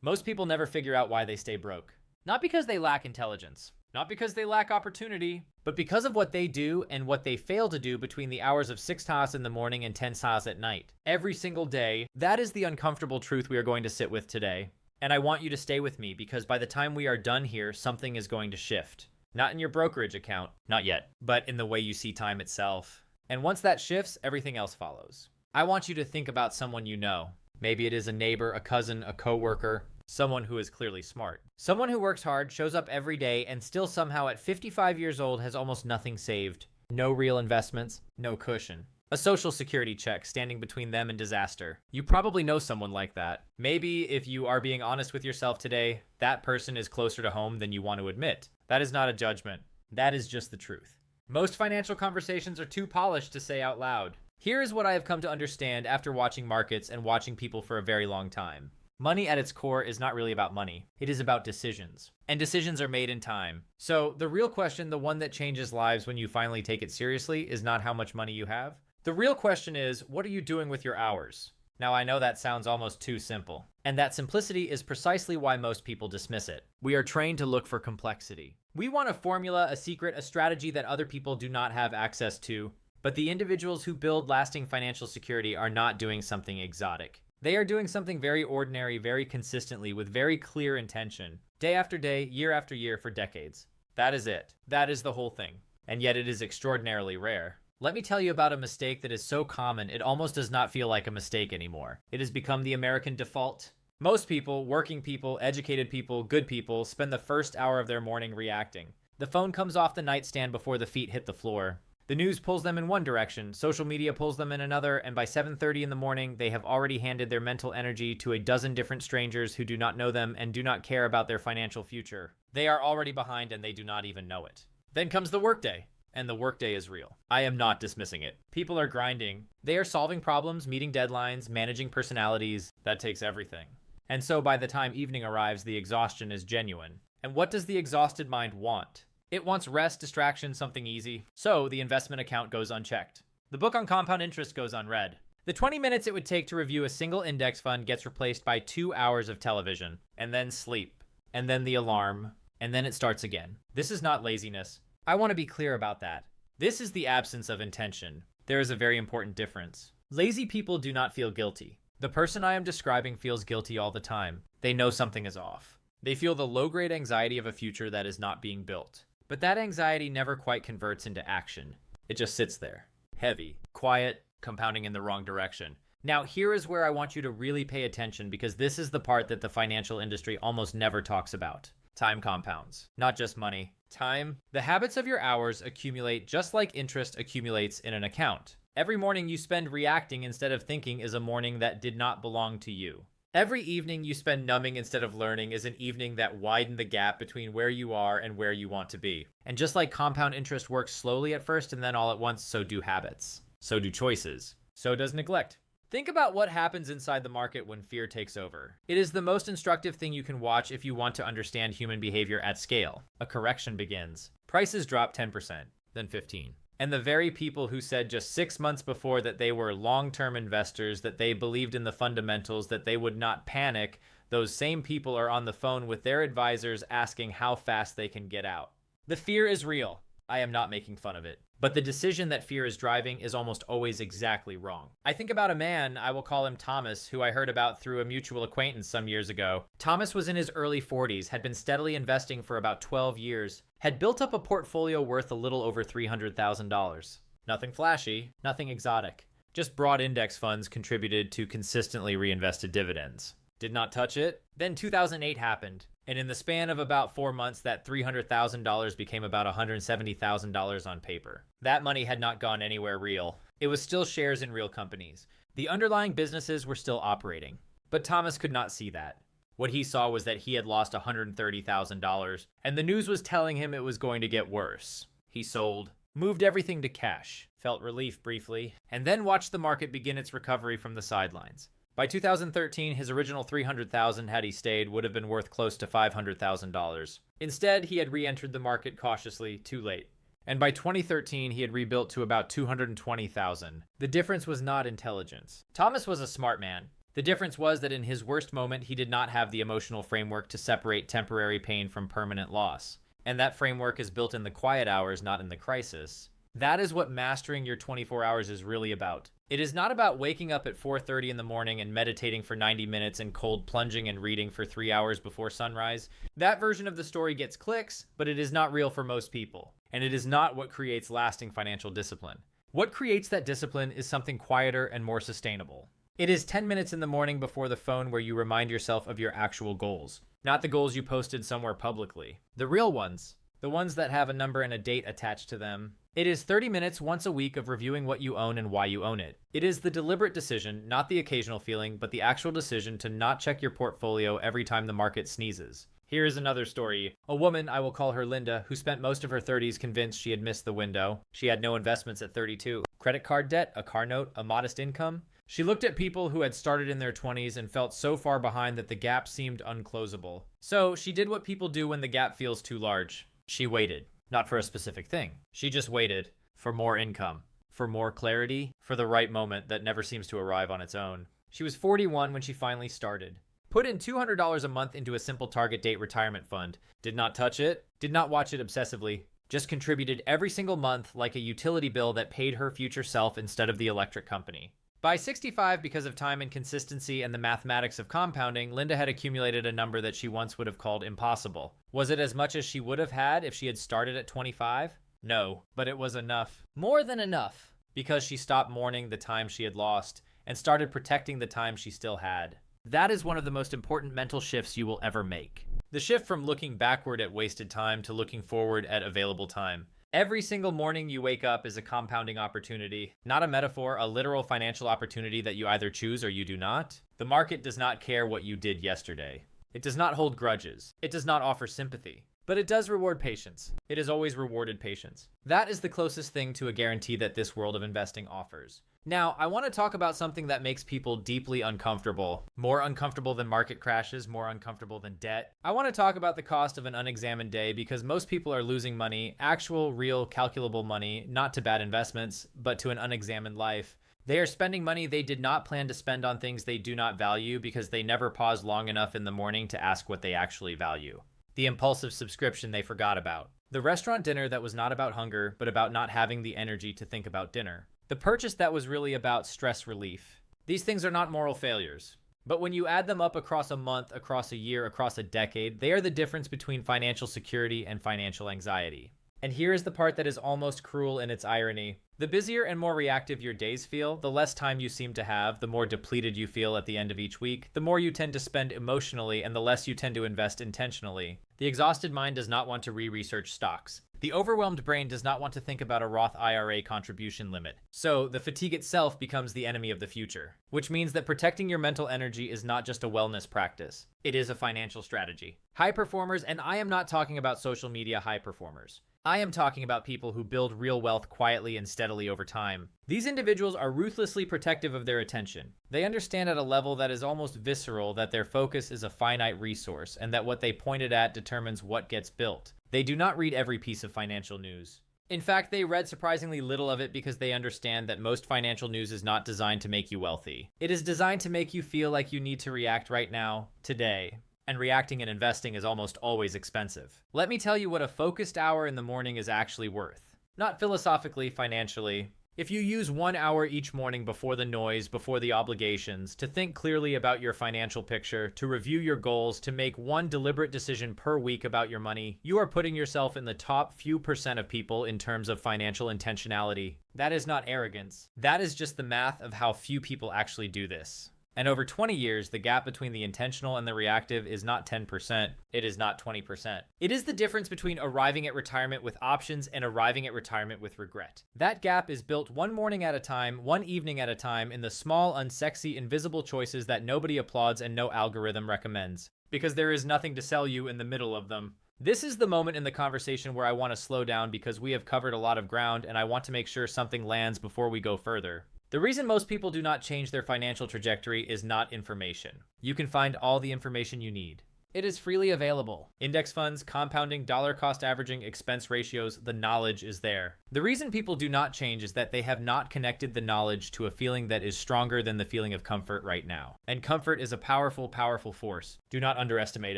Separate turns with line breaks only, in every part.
Most people never figure out why they stay broke. Not because they lack intelligence, not because they lack opportunity, but because of what they do and what they fail to do between the hours of 6 tas in the morning and 10 tas at night. Every single day, that is the uncomfortable truth we are going to sit with today. And I want you to stay with me because by the time we are done here, something is going to shift. Not in your brokerage account, not yet, but in the way you see time itself. And once that shifts, everything else follows. I want you to think about someone you know. Maybe it is a neighbor, a cousin, a coworker, someone who is clearly smart. Someone who works hard, shows up every day, and still somehow at 55 years old has almost nothing saved. No real investments, no cushion. A social security check standing between them and disaster. You probably know someone like that. Maybe if you are being honest with yourself today, that person is closer to home than you want to admit. That is not a judgment. That is just the truth. Most financial conversations are too polished to say out loud. Here is what I have come to understand after watching markets and watching people for a very long time. Money at its core is not really about money. It is about decisions. And decisions are made in time. So the real question, the one that changes lives when you finally take it seriously, is not how much money you have. The real question is, what are you doing with your hours? Now I know that sounds almost too simple. And that simplicity is precisely why most people dismiss it. We are trained to look for complexity. We want a formula, a secret, a strategy that other people do not have access to. But the individuals who build lasting financial security are not doing something exotic. They are doing something very ordinary, very consistently, with very clear intention, day after day, year after year, for decades. That is it. That is the whole thing. And yet it is extraordinarily rare. Let me tell you about a mistake that is so common, it almost does not feel like a mistake anymore. It has become the American default. Most people, working people, educated people, good people, spend the first hour of their morning reacting. The phone comes off the nightstand before the feet hit the floor. The news pulls them in one direction, social media pulls them in another, and by 7:30 in the morning, they have already handed their mental energy to a dozen different strangers who do not know them and do not care about their financial future. They are already behind and they do not even know it. Then comes the workday, and the workday is real. I am not dismissing it. People are grinding. They are solving problems, meeting deadlines, managing personalities. That takes everything. And so by the time evening arrives, the exhaustion is genuine. And what does the exhausted mind want? It wants rest, distraction, something easy. So the investment account goes unchecked. The book on compound interest goes unread. The 20 minutes it would take to review a single index fund gets replaced by 2 hours of television, and then sleep, and then the alarm, and then it starts again. This is not laziness. I want to be clear about that. This is the absence of intention. There is a very important difference. Lazy people do not feel guilty. The person I am describing feels guilty all the time. They know something is off. They feel the low-grade anxiety of a future that is not being built. But that anxiety never quite converts into action. It just sits there, heavy, quiet, compounding in the wrong direction. Now, here is where I want you to really pay attention because this is the part that the financial industry almost never talks about. Time compounds, not just money. Time. The habits of your hours accumulate just like interest accumulates in an account. Every morning you spend reacting instead of thinking is a morning that did not belong to you. Every evening you spend numbing instead of learning is an evening that widened the gap between where you are and where you want to be. And just like compound interest works slowly at first and then all at once, so do habits. So do choices. So does neglect. Think about what happens inside the market when fear takes over. It is the most instructive thing you can watch if you want to understand human behavior at scale. A correction begins. Prices drop 10%, then 15%. And the very people who said just 6 months before that they were long-term investors, that they believed in the fundamentals, that they would not panic, those same people are on the phone with their advisors asking how fast they can get out. The fear is real. I am not making fun of it. But the decision that fear is driving is almost always exactly wrong. I think about a man, I will call him Thomas, who I heard about through a mutual acquaintance some years ago. Thomas was in his early 40s, had been steadily investing for about 12 years, had built up a portfolio worth a little over $300,000. Nothing flashy, nothing exotic. Just broad index funds contributed to consistently reinvested dividends. Did not touch it. Then 2008 happened. And in the span of about 4 months, that $300,000 became about $170,000 on paper. That money had not gone anywhere real. It was still shares in real companies. The underlying businesses were still operating. But Thomas could not see that. What he saw was that he had lost $130,000, and the news was telling him it was going to get worse. He sold, moved everything to cash, felt relief briefly, and then watched the market begin its recovery from the sidelines. By 2013, his original $300,000, had he stayed, would have been worth close to $500,000. Instead, he had re-entered the market cautiously, too late. And by 2013, he had rebuilt to about $220,000. The difference was not intelligence. Thomas was a smart man. The difference was that in his worst moment, he did not have the emotional framework to separate temporary pain from permanent loss. And that framework is built in the quiet hours, not in the crisis. That is what mastering your 24 hours is really about. It is not about waking up at 4:30 in the morning and meditating for 90 minutes and cold plunging and reading for 3 hours before sunrise. That version of the story gets clicks, but it is not real for most people. And it is not what creates lasting financial discipline. What creates that discipline is something quieter and more sustainable. It is 10 minutes in the morning before the phone where you remind yourself of your actual goals, not the goals you posted somewhere publicly. The real ones, the ones that have a number and a date attached to them. It is 30 minutes once a week of reviewing what you own and why you own it. It is the deliberate decision, not the occasional feeling, but the actual decision to not check your portfolio every time the market sneezes. Here is another story. A woman, I will call her Linda, who spent most of her 30s convinced she had missed the window. She had no investments at 32. Credit card debt, a car note, a modest income. She looked at people who had started in their 20s and felt so far behind that the gap seemed unclosable. So she did what people do when the gap feels too large. She waited. Not for a specific thing. She just waited for more income, for more clarity, for the right moment that never seems to arrive on its own. She was 41 when she finally started. Put in $200 a month into a simple target date retirement fund. Did not touch it, did not watch it obsessively, just contributed every single month like a utility bill that paid her future self instead of the electric company. By 65, because of time and consistency and the mathematics of compounding, Linda had accumulated a number that she once would have called impossible. Was it as much as she would have had if she had started at 25? No, but it was enough. More than enough. Because she stopped mourning the time she had lost and started protecting the time she still had. That is one of the most important mental shifts you will ever make. The shift from looking backward at wasted time to looking forward at available time. Every single morning you wake up is a compounding opportunity, not a metaphor, a literal financial opportunity that you either choose or you do not. The market does not care what you did yesterday. It does not hold grudges. It does not offer sympathy. But it does reward patience. It has always rewarded patience. That is the closest thing to a guarantee that this world of investing offers. Now, I want to talk about something that makes people deeply uncomfortable. More uncomfortable than market crashes, more uncomfortable than debt. I want to talk about the cost of an unexamined day because most people are losing money, actual, real, calculable money, not to bad investments, but to an unexamined life. They are spending money they did not plan to spend on things they do not value because they never paused long enough in the morning to ask what they actually value. The impulsive subscription they forgot about. The restaurant dinner that was not about hunger, but about not having the energy to think about dinner. The purchase that was really about stress relief. These things are not moral failures. But when you add them up across a month, across a year, across a decade, they are the difference between financial security and financial anxiety. And here is the part that is almost cruel in its irony. The busier and more reactive your days feel, the less time you seem to have, the more depleted you feel at the end of each week, the more you tend to spend emotionally, and the less you tend to invest intentionally. The exhausted mind does not want to re-research stocks. The overwhelmed brain does not want to think about a Roth IRA contribution limit. So, the fatigue itself becomes the enemy of the future, which means that protecting your mental energy is not just a wellness practice. It is a financial strategy. High performers, and I am not talking about social media high performers. I am talking about people who build real wealth quietly and steadily over time. These individuals are ruthlessly protective of their attention. They understand at a level that is almost visceral that their focus is a finite resource and that what they pointed at determines what gets built. They do not read every piece of financial news. In fact, they read surprisingly little of it because they understand that most financial news is not designed to make you wealthy. It is designed to make you feel like you need to react right now, today. And reacting and investing is almost always expensive. Let me tell you what a focused hour in the morning is actually worth. Not philosophically, financially. If you use 1 hour each morning before the noise, before the obligations, to think clearly about your financial picture, to review your goals, to make one deliberate decision per week about your money, you are putting yourself in the top few percent of people in terms of financial intentionality. That is not arrogance. That is just the math of how few people actually do this. And over 20 years, the gap between the intentional and the reactive is not 10%, it is not 20%. It is the difference between arriving at retirement with options and arriving at retirement with regret. That gap is built one morning at a time, one evening at a time, in the small, unsexy, invisible choices that nobody applauds and no algorithm recommends. Because there is nothing to sell you in the middle of them. This is the moment in the conversation where I want to slow down because we have covered a lot of ground and I want to make sure something lands before we go further. The reason most people do not change their financial trajectory is not information. You can find all the information you need. It is freely available. Index funds, compounding, dollar cost averaging, expense ratios, the knowledge is there. The reason people do not change is that they have not connected the knowledge to a feeling that is stronger than the feeling of comfort right now. And comfort is a powerful, powerful force. Do not underestimate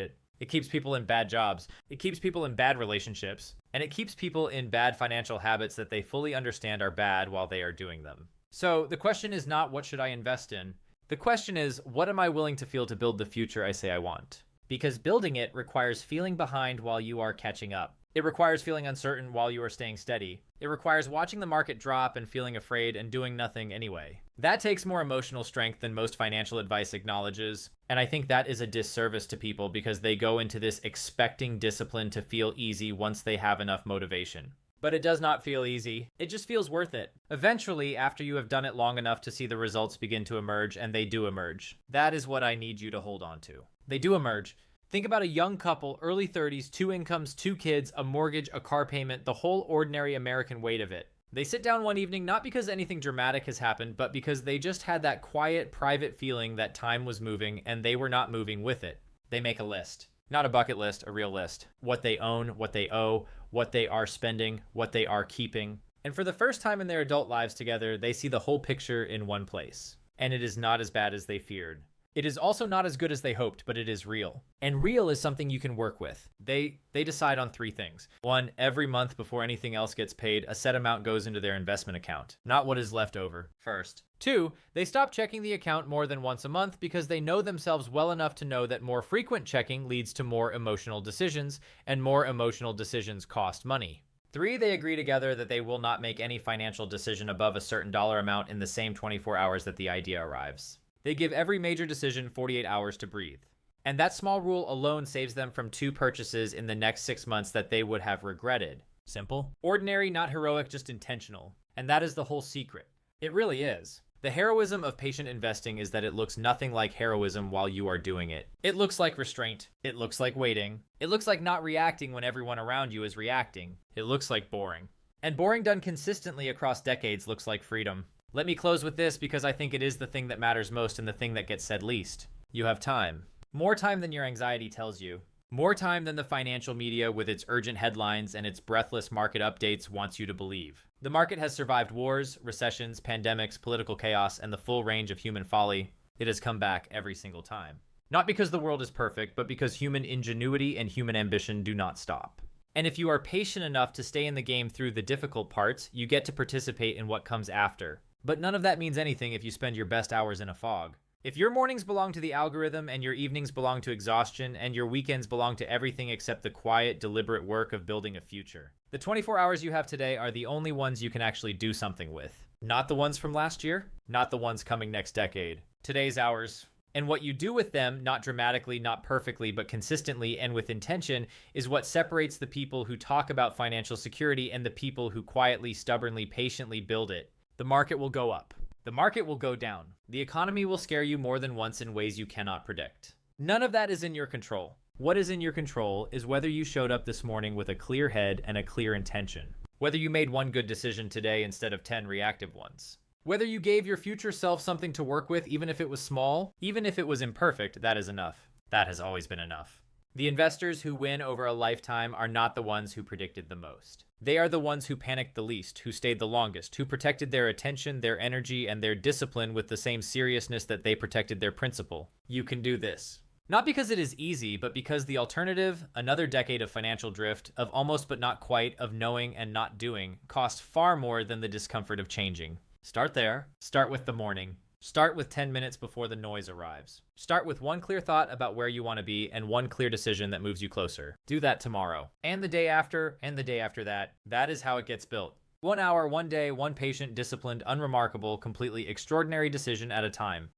it. It keeps people in bad jobs. It keeps people in bad relationships. And it keeps people in bad financial habits that they fully understand are bad while they are doing them. So the question is not what should I invest in? The question is, what am I willing to feel to build the future I say I want? Because building it requires feeling behind while you are catching up. It requires feeling uncertain while you are staying steady. It requires watching the market drop and feeling afraid and doing nothing anyway. That takes more emotional strength than most financial advice acknowledges, and I think that is a disservice to people because they go into this expecting discipline to feel easy once they have enough motivation. But it does not feel easy. It just feels worth it. Eventually, after you have done it long enough to see the results begin to emerge, and they do emerge. That is what I need you to hold on to. They do emerge. Think about a young couple, early 30s, 2 incomes, 2 kids, a mortgage, a car payment, the whole ordinary American weight of it. They sit down one evening, not because anything dramatic has happened, but because they just had that quiet, private feeling that time was moving and they were not moving with it. They make a list. Not a bucket list, a real list. What they own, what they owe, what they are spending, what they are keeping. And for the first time in their adult lives together, they see the whole picture in one place. And it is not as bad as they feared. It is also not as good as they hoped, but it is real. And real is something you can work with. They decide on 3 things. 1, every month before anything else gets paid, a set amount goes into their investment account, not what is left over first. 2, they stop checking the account more than once a month because they know themselves well enough to know that more frequent checking leads to more emotional decisions, and more emotional decisions cost money. 3, they agree together that they will not make any financial decision above a certain dollar amount in the same 24 hours that the idea arrives. They give every major decision 48 hours to breathe. And that small rule alone saves them from 2 purchases in the next 6 months that they would have regretted. Simple. Ordinary, not heroic, just intentional. And that is the whole secret. It really is. The heroism of patient investing is that it looks nothing like heroism while you are doing it. It looks like restraint. It looks like waiting. It looks like not reacting when everyone around you is reacting. It looks like boring. And boring done consistently across decades looks like freedom. Let me close with this because I think it is the thing that matters most and the thing that gets said least. You have time. More time than your anxiety tells you. More time than the financial media with its urgent headlines and its breathless market updates wants you to believe. The market has survived wars, recessions, pandemics, political chaos, and the full range of human folly. It has come back every single time. Not because the world is perfect, but because human ingenuity and human ambition do not stop. And if you are patient enough to stay in the game through the difficult parts, you get to participate in what comes after. But none of that means anything if you spend your best hours in a fog. If your mornings belong to the algorithm and your evenings belong to exhaustion and your weekends belong to everything except the quiet, deliberate work of building a future, the 24 hours you have today are the only ones you can actually do something with. Not the ones from last year, not the ones coming next decade. Today's hours. And what you do with them, not dramatically, not perfectly, but consistently and with intention, is what separates the people who talk about financial security and the people who quietly, stubbornly, patiently build it. The market will go up. The market will go down. The economy will scare you more than once in ways you cannot predict. None of that is in your control. What is in your control is whether you showed up this morning with a clear head and a clear intention. Whether you made one good decision today instead of 10 reactive ones. Whether you gave your future self something to work with, even if it was small, even if it was imperfect, that is enough. That has always been enough. The investors who win over a lifetime are not the ones who predicted the most. They are the ones who panicked the least, who stayed the longest, who protected their attention, their energy, and their discipline with the same seriousness that they protected their principle. You can do this. Not because it is easy, but because the alternative, another decade of financial drift, of almost but not quite, of knowing and not doing, cost far more than the discomfort of changing. Start there. Start with the morning. Start with 10 minutes before the noise arrives. Start with one clear thought about where you want to be and one clear decision that moves you closer. Do that tomorrow. And the day after, and the day after that. That is how it gets built. 1 hour, 1 day, 1 patient, disciplined, unremarkable, completely extraordinary decision at a time.